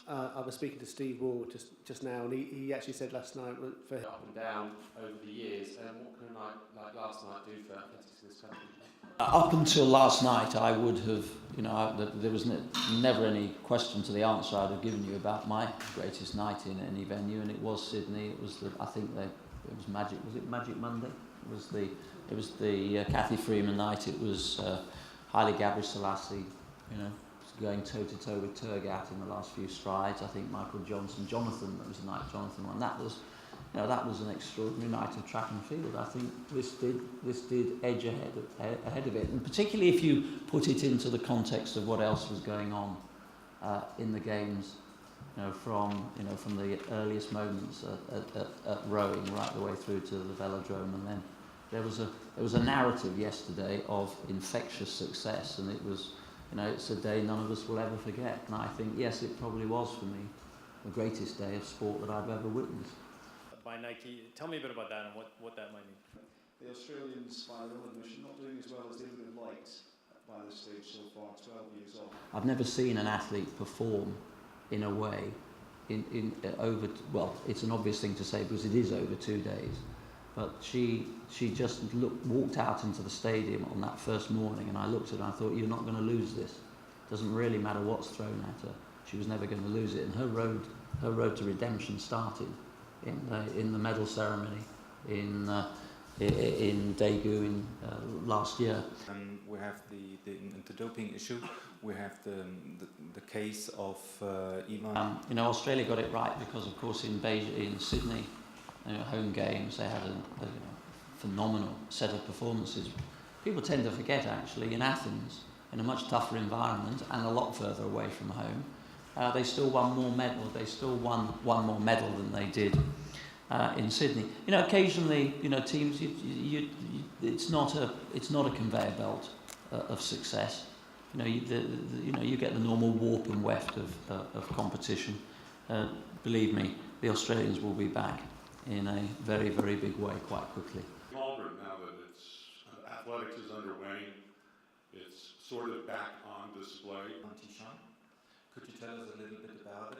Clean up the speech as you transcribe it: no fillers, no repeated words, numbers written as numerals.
I was speaking to Steve Wall just now, and he actually said last night for up and down over the years. What can a night like last night do for athletics in this country? Up until last night, I would have, there was never any question to the answer I'd have given you about my greatest night in any venue, and it was Sydney. It was it was Magic. Was it Magic Monday? It was the Cathy Freeman night. It was Haile Gebrselassie, going toe to toe with Turgat in the last few strides. I think Michael Jonathan, that was the night Jonathan won. That was an extraordinary night of track and field. I think this did edge ahead of it, and particularly if you put it into the context of what else was going on in the games, from the earliest moments at rowing right the way through to the velodrome, and then there was a narrative yesterday of infectious success, and it was, it's a day none of us will ever forget. And I think, yes, it probably was for me the greatest day of sport that I've ever witnessed. By Nike, tell me a bit about that and what that might mean. The Australians, by their own admission, not doing as well as they would have liked by this stage so far, 12 years on. I've never seen an athlete perform in a way it's an obvious thing to say because it is over 2 days, but she just walked out into the stadium on that first morning, and I looked at her and I thought, you're not going to lose this. Doesn't really matter what's thrown at her. She was never going to lose it, and her road to redemption started in the medal ceremony in Daegu last year. We have the doping issue. We have the case of Ivan. Australia got it right because, of course, in Sydney, home games, they had a phenomenal set of performances. People tend to forget, actually, in Athens, in a much tougher environment and a lot further away from home, they still won more medals. They still won one more medal than they did in Sydney. Occasionally, teams. It's not a conveyor belt of success. You get the normal warp and weft of competition. Believe me, the Australians will be back in a very, very big way quite quickly. Longer now that athletics is underway, it's sort of back on display. Could you tell us a little bit about it?